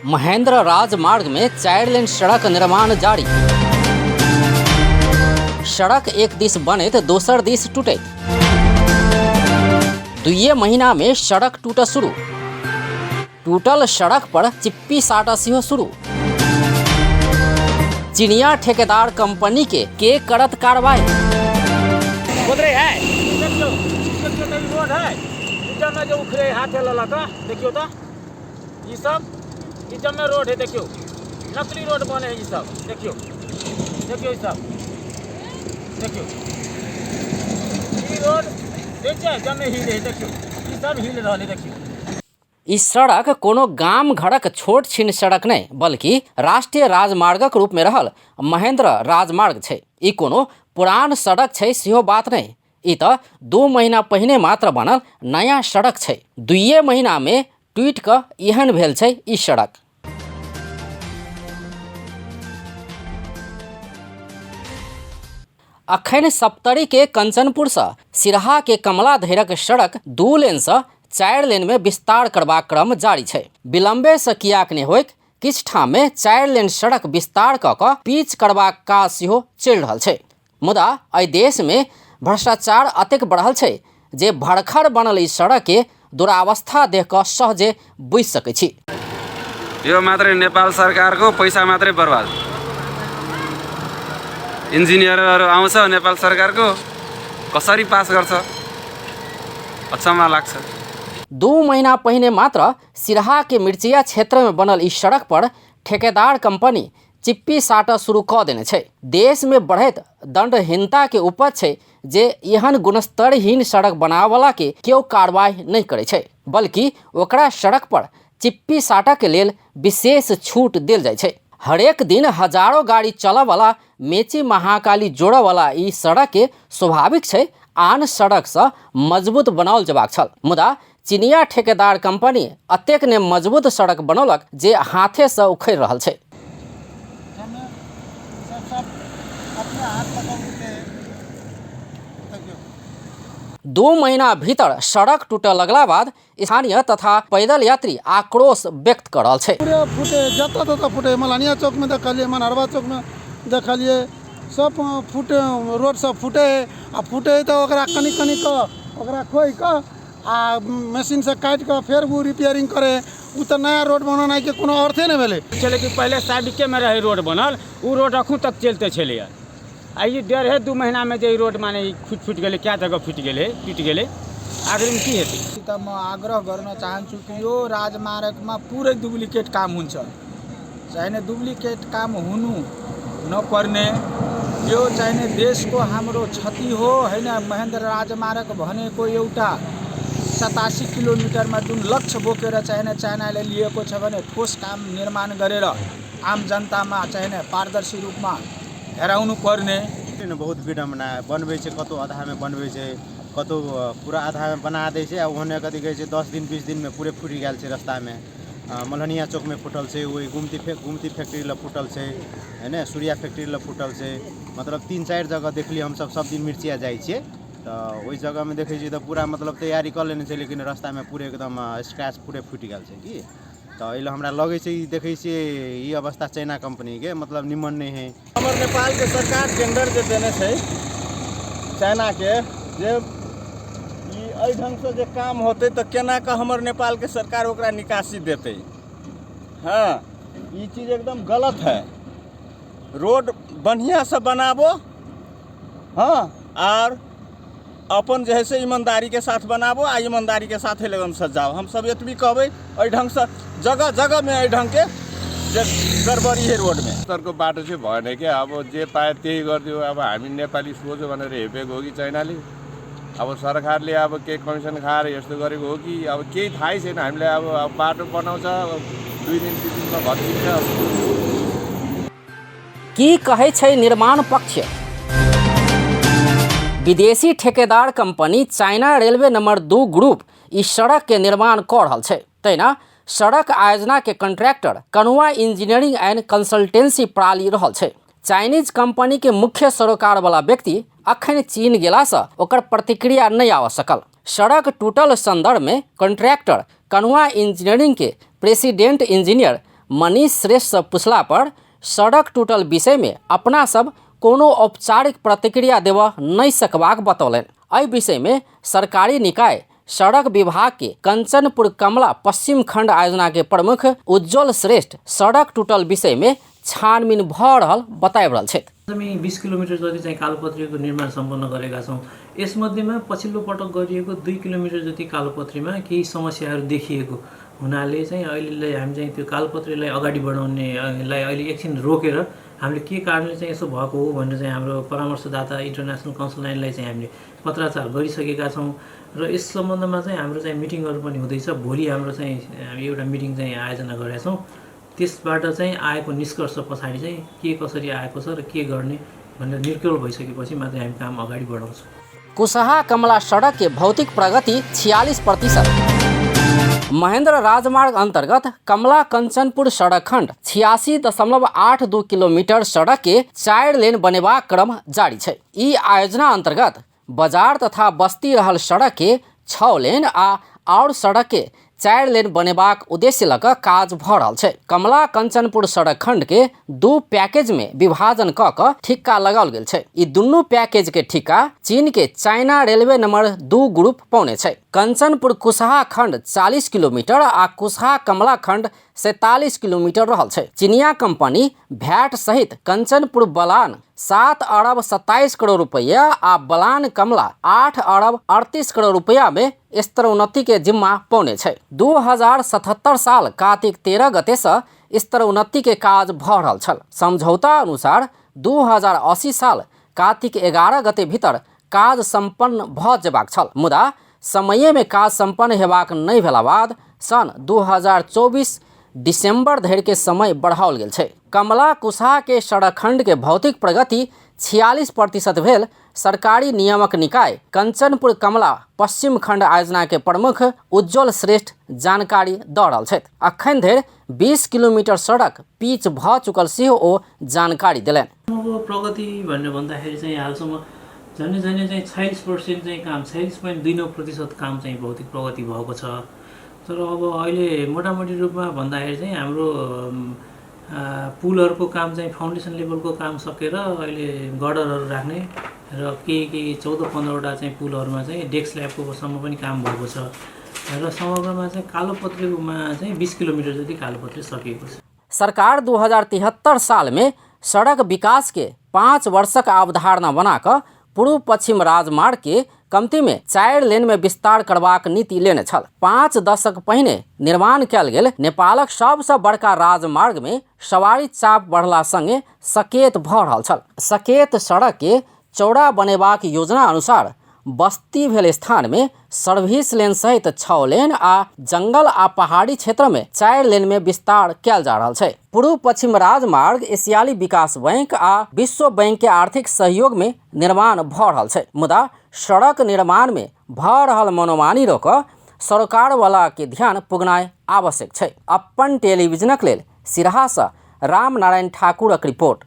महेंद्र राजमार्ग में 4 लेन सड़क निर्माण जारी। सड़क एक दिस बनैत दोसर दिस टूटैत। 2 महीना में सड़क टूट शुरू। टूटल सड़क पर चिप्पी साटा सेहो शुरू। चिनिया ठेकेदार कंपनी के करत कार्रवाई। उधरे है देखियो रोड है इधर में जो उखरे हाथ लला का देखियो तो ये सब इधर में रोड है। देखियो नकली रोड बने है ये सब। देखियो देखियो ये सब देखियो ये रोड देखिए जमे हिल है। देखियो ये सब हिल रहा है। देखियो ई सड़क कोनो गाम घरक छोट छिन सड़क नहीं बल्कि राष्ट्रीय राजमार्गक रूप में रहल महेंद्र राजमार्ग छै। ई कोनो पुरान सड़क छै सेहो बात नहीं। ई तो 2 महीना पहिने मात्र बनल नया सड़क छै। 2 महीना में टूट क एहन भेल छै ई सड़क। अखन सप्तरी के कंचनपुर से सिरहा के कमला धैरक सड़क 2 लेन से 4 लेन में विस्तार करबाक क्रम जारी छै। विलंबे से कियाक नहि होइक किछ ठाम में 4 लेन सड़क विस्तार क के पीच करबाक काज सेहो चलि रहल छै। मुदा एहि देश में भ्रष्टाचार अतेक बढ़ल छै जे भड़खड़ बनल ई सड़क के दुरावस्था देख क सहजे बुझि सकै छी। यो मात्रै नेपाल सरकारको पैसा मात्रै बर्बाद। इन्जिनियरहरू आउँछ नेपाल सरकारको कसरी पास गर्छ अचम्म लाग्छ। 2 महीना पहिने मात्र सिरहा के मिर्चिया क्षेत्र में बनल इस सड़क पर ठेकेदार कंपनी चिप्पी साटा शुरू क देने छै। देश में बढ़ैत दंडहीनता के उपज छै जे एहन गुणस्तरहीन सड़क बनावला के केओ कार्रवाई नहीं करे छै बल्कि ओकरा सड़क पर चिप्पी साटा के लेल विशेष छूट देल जाय छै। हरेक दिन हजारों गाड़ी चलऽ वाला मेची महाकाली जोड़ऽ वाला ई सड़क के स्वाभाविक छै आन सड़क से मजबूत बनाओल जबाक छल। मुदा चिनिया ठेकेदार कंपनी अतेक ने मजबूत सड़क बनौलक जे हाथे से उखड़ि रहल छै। 2 महीना भीतर सड़क टूटे लगला बाद स्थानीय तथा पैदल यात्री आक्रोश व्यक्त कर रहल छै। पूरे फूटे जता तता फूटे। मलानिया चौक में देखलिए, मनहरवा चौक में देखलिए, सब फूटे रोड सब फूटे आ फूटे तो ओकरा कनी कनी क ओकरा खोई क आ मशीन से काट के फिर वो रिपेयरिंग करे। उ तो नया रोड बनाना के कोनो अर्थे नहीं भेले। चले कि पहले साबिके में रहे रोड बनल उ रोड अखू तक चलते छले। आ ये 1.5-2 महीना में जे रोड माने फूट गेले, क्या जगह फूट गेले, टूट गेले, आखिर में की हेतै? त म आग्रह गर्न चाहन्छु कि यो राजमार्गमा पुरै डुप्लिकेट काम हुन्छ। चाहिने डुप्लिकेट काम हुनु नपर्ने, यो चाहिने देशको हाम्रो क्षति हो हैन। महेन्द्र राजमार्ग भनेको एउटा 87 किलोमिटरमा जुन लक्ष्य बोकेर चाहिने चाइनाले लिएको छ भने ठोस काम निर्माण गरेर आम जनतामा चाहिने पारदर्शी रूपमा हेराउनु पर्ने। बहुत विडम्बना बनबै छै, कतो आधा में बनबै छै, कतो पूरा आधा में बना दै छै। आ ओहने कथी कहै छै 10 दिन 20 दिन में पूरे फूटि गेल छै रास्ता में। मलहनिया चौक में फूटल छै, वही गुमती फैक्ट्री ल फूटल छै है न, सूर्या फैक्ट्री ल फूटल छै। मतलब 3-4 जगह देखलिए। हम सब दिन मिर्चिया जाइ छियै तो वही जगह में देखे छी तो पूरा मतलब तैयारी कर लेने छै लेकिन रास्ता में पूरे एकदम स्क्रैच पूरे फूटि गेल छै की। तो एहिले हमरा लगे छै देखे छियै ई अवस्था चाइना कंपनी के मतलब निमन नहीं है। हमर नेपाल के सरकार टेंडर जे देने छै चाइना के जे ई एहि ढंग से जे काम होते तो केना का हमर नेपाल के सरकार ओकरा निकासी देते। हाँ ये चीज एकदम गलत है। रोड बढ़िया से बनाबो, हाँ, और अपन जे है से ईमानदारी के साथ बनाबो आ ईमानदारी के साथ लगन से जाओ। हम सब एतबी कहबै एहि ढंग से जगह जगह में एहि ढंग के जे गड़बड़ी है रोड में। सरको बाटो चाहिँ भएन कि अब जे पाए त्यही गरिदियो। अब हामी नेपाली सोझो भनेर हेपेको हो कि चाइनाले? अब सरकारले अब के कमिसन खाएर यस्तो गरेको हो कि अब केही थाहै छैन हामीलाई। अब बाटो बनाउँछ 2 दिन 3 दिनमा भत्किन्छ। की कहै छै निर्माण पक्ष? विदेशी ठेकेदार company China railway number 2 group इस सड़क के निर्माण कर रहल छै। तैना सड़क आयोजना के कॉन्ट्रैक्टर कनुआ इंजीनियरिंग एंड कंसल्टेंसी प्राली रहल छै। चाइनीज कंपनी के मुख्य सरोकार वाला व्यक्ति अखन चीन गेला से ओकर प्रतिक्रिया नहीं आ सकल। सड़क टूटल संदर्भ में कॉन्ट्रैक्टर कनुआ इंजीनियरिंग के प्रेसिडेंट इंजीनियर मनीष श्रेष्ठ से पूछला पर सड़क टूटल विषय में अपना सब कोनो औपचारिक प्रतिक्रिया देव नहीं सकबाक बतौलन। एहि विषय में सरकारी निकाय सड़क विभाग के कंचनपुर कमला पश्चिम खंड आयोजना के प्रमुख उज्जवल श्रेष्ठ सड़क टूटल विषय में छानबिन भ रहल बताइ रहल छथि। 20 किलोमिटर जति चाहिँ कालोपत्रीको निर्माण सम्पन्न गरेका छौँ। यसमध्येमा पछिल्लो पटक गरिएको 2 किलोमिटर जति कालोपत्रीमा केही समस्याहरू देखिएको हुनाले चाहिँ अहिले हामी चाहिँ त्यो कालोपत्रीलाई अगाडि बढाउनेलाई अहिले एकछिन रोकेर हामीले के कारणले चाहिँ यसो भएको हो भनेर चाहिँ हाम्रो परामर्शदाता इन्टरनेसनल काउन्सिल लाइनलाई चाहिँ हामीले पत्राचार गरिसकेका छौँ र यस सम्बन्धमा चाहिँ हाम्रो चाहिँ मिटिङहरू पनि हुँदैछ। भोलि हाम्रो चाहिँ हामी एउटा मिटिङ चाहिँ आयोजना गरेका छौँ। त्यसबाट चाहिँ आएको निष्कर्ष पछाडि चाहिँ के कसरी आएको छ र के गर्ने भनेर निर्क्युल भइसकेपछि मात्रै हामी काम अगाडि बढाउँछौँ। कुशहा कमला सड़क के भौतिक प्रगति 46%। महेंद्र राजमार्ग अंतर्गत कमला कंचनपुर सड़क खंड 86.82 किलोमीटर सड़क के 4 लेन बनेबाक क्रम जारी है। ई आयोजना अंतर्गत बाजार तथा बस्ती रहल सड़क के 6 लेन और सड़क के 4 लेन बनेबाक उद्देश्य लग काज भ रहल छै। कमला कंचनपुर सड़क खंड के 2 पैकेज में विभाजन क ठिक्का लगाओल गेल छै। ई दुनू पैकेज के ठिक्का चीन के चाइना रेलवे नंबर 2 ग्रुप पौने छै। कंचनपुर कुशहा खंड 40 किलोमीटर आ कुशहा कमला खंड 47 किलोमीटर रहल छै। चीनिया कंपनी भैट सहित कंचनपुर बलान 7 अरब 27 करोड़ रुपया आ बलान कमला 8 अरब 38 करोड़ रुपया में स्तरोन्नति के जिम्मा पौने छै। 2077 साल कार्तिक 13 गते से स्तरोन्नति के काज भ रहल छल। समझौता अनुसार 2080 साल कार्तिक 11 गते भीतर काज संपन्न भ जेबाक छल। मुदा समय में काज संपन्न हेबाक नहीं भेला बाद सन 2024 दिसंबर धरि के समय बढ़ाओल गेल छै। कमला कुशहा के सड़क खंड के भौतिक प्रगति 46% भेल। सरकारी नियामक निकाय कंचनपुर कमला पश्चिम खंड आयोजना के प्रमुख उज्जवल श्रेष्ठ जानकारी द रहल छथि। अखन धरि 20 किलोमीटर सड़क पिच भ चुकल सेहो ओ जानकारी देलनि। प्रगति भनेर भन्दाखेरि चाहिँ हालसम्म झन्डै चाहिँ 46% चाहिँ काम 46.29% काम चाहिँ भौतिक प्रगति भएको छ। तर अब अहिले मोटामोटी रूपमा भन्दाखेरि चाहिँ हाम्रो पुलहरूको काम चाहिँ फाउन्डेसन लेभलको काम सकेर अहिले गर्डरहरू राख्ने र केही 14-15वटा चाहिँ पुलहरूमा चाहिँ डेक स्ल्याबको सम्म पनि काम भएको छ र समग्रमा चाहिँ कालोपत्रीमा चाहिँ 20 किलोमिटर जति कालोपत्री सकिएको छ। सरकार 2073 साल में सड़क विकास के 5 वर्षक अवधारणा बनाकर पूर्व पश्चिम राजमार्ग के कमती में 4 लेन में विस्तार करबाक नीति लेने छल। 5 दशक पहिने निर्माण कयल गेल नेपालक सबसे बड़का राजमार्ग में सवारी चाप बढ़ला संगे सकेत भ रहल छल। सकेत सड़क के चौड़ा बनेबाक योजना अनुसार बस्ती भेल स्थान में सर्विस लेन सहित 6 लेन आ जंगल आ पहाड़ी क्षेत्र में 4 लेन में विस्तार कयल जा रहल छै। पूर्व पश्चिम राजमार्ग एशियाली विकास बैंक आ विश्व बैंक के आर्थिक सहयोग में निर्माण भ रहल छै। मुदा सड़क निर्माण में भ रहल मनोमानी रोक सरकार वाला के ध्यान पुगनाय आवश्यक छै। अपन टेलीविजनक लेल सिरहा से राम नारायण ठाकुरक रिपोर्ट।